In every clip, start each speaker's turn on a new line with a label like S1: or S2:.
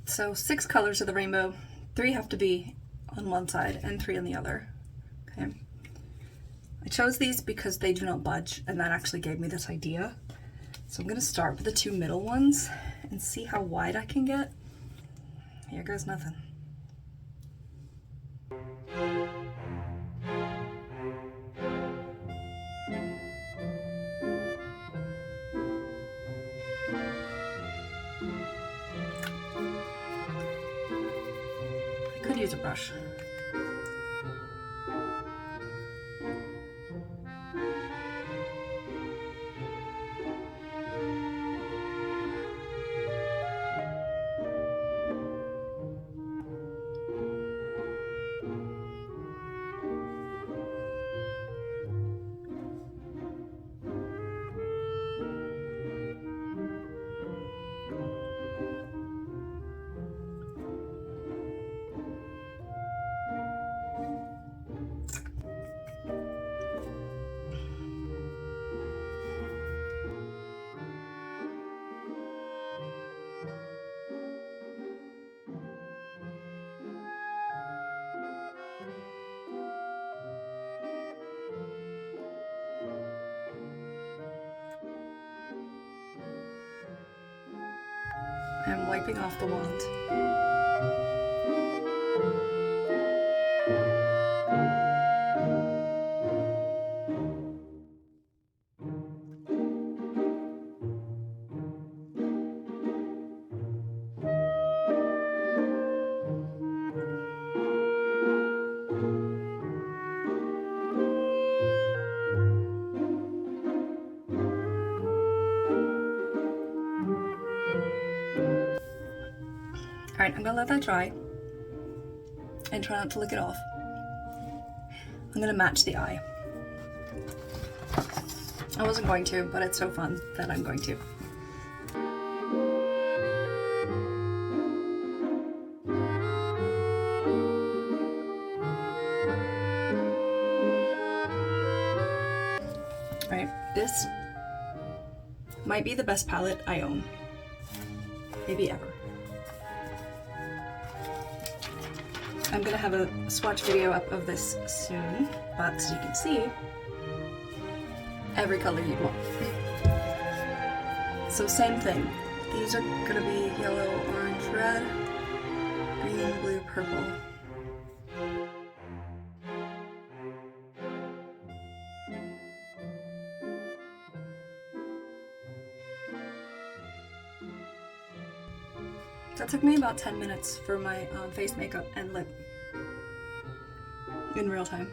S1: So 6 colors of the rainbow, 3 have to be on one side and 3 on the other. Okay. I chose these because they do not budge, and that actually gave me this idea. So I'm gonna start with the 2 middle ones and see how wide I can get. Here goes nothing. I could use a brush. I'm wiping off the wand. Alright, I'm gonna let that dry and try not to lick it off. I'm gonna match the eye. I wasn't going to, but it's so fun that I'm going to. Alright, this might be the best palette I own. Maybe ever. I'm gonna have a swatch video up of this soon, but as you can see, every color you want. So same thing. These are gonna be yellow, orange, red, green, blue, purple. That took me about 10 minutes for my face makeup and lip in real time,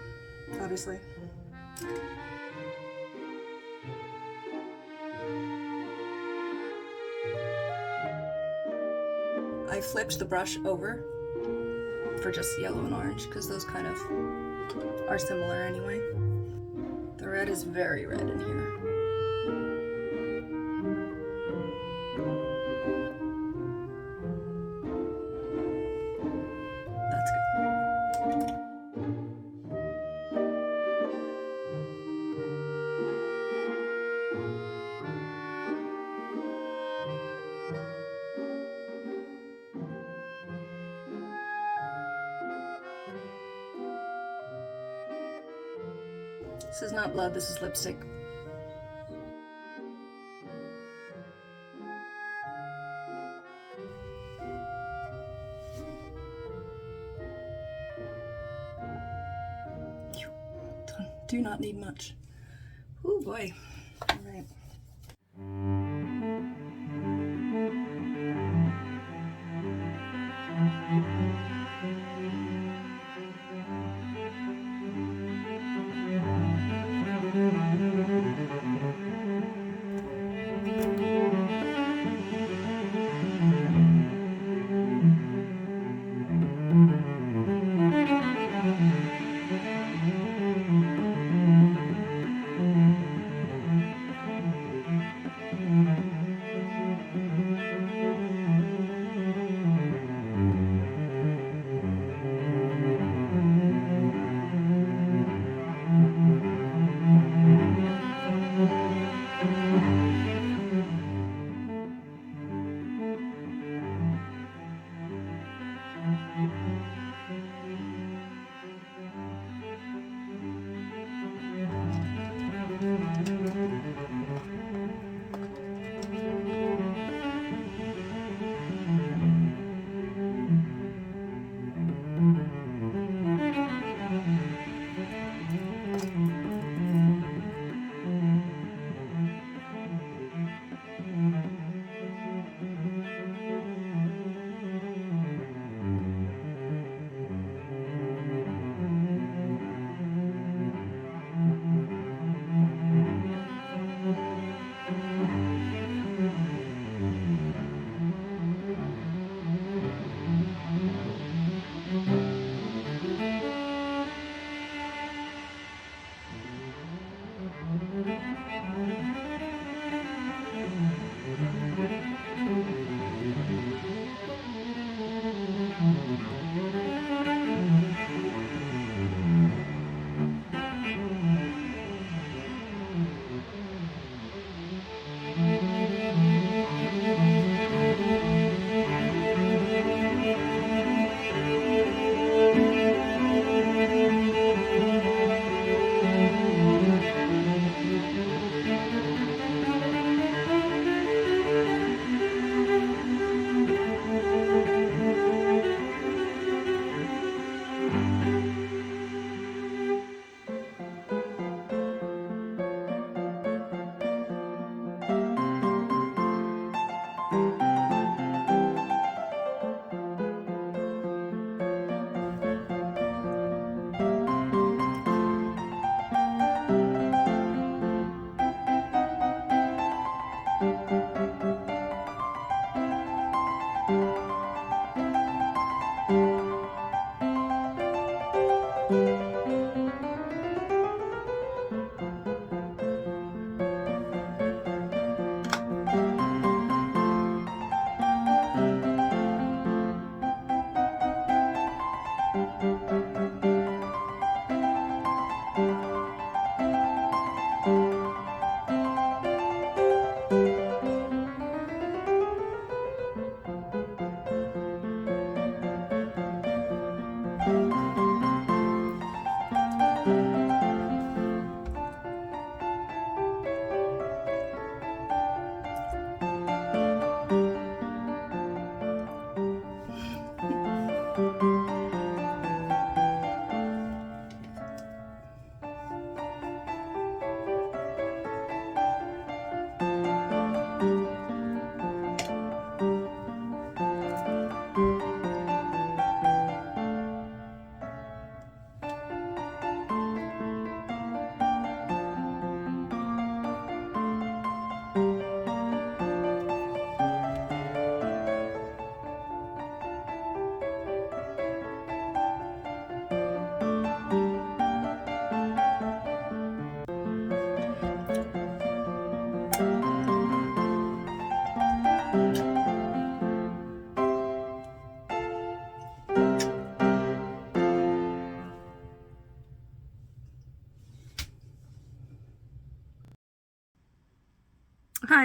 S1: obviously. I flipped the brush over for just yellow and orange because those kind of are similar anyway. The red is very red in here. This is not blood, this is lipstick. Do not need much. Oh boy. All right.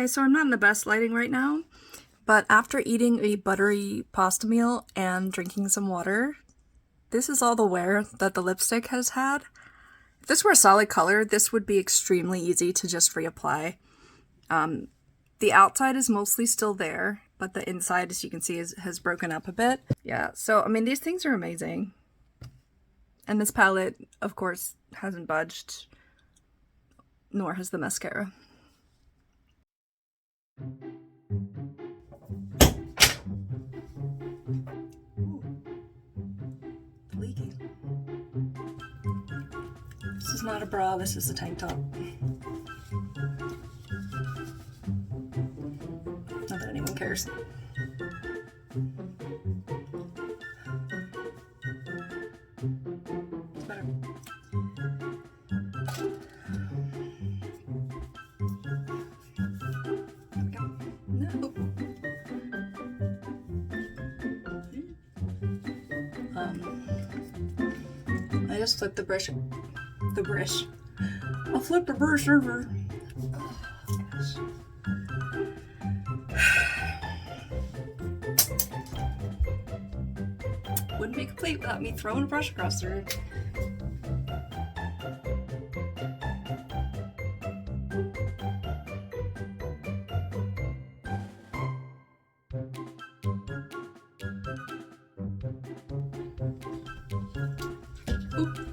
S1: Hi, so I'm not in the best lighting right now, but after eating a buttery pasta meal and drinking some water, this is all the wear that the lipstick has had. If this were a solid color, this would be extremely easy to just reapply. The outside is mostly still there, but the inside, as you can see, has broken up a bit. Yeah, so I mean, these things are amazing. And this palette, of course, hasn't budged, nor has the mascara. Ooh. Leaking. This is not a bra, this is a tank top. Not that anyone cares. It's better. There we go. No. I just flipped the brush. I flipped the brush over. Oh, gosh. Wouldn't be complete without me throwing a brush across the room. Oop.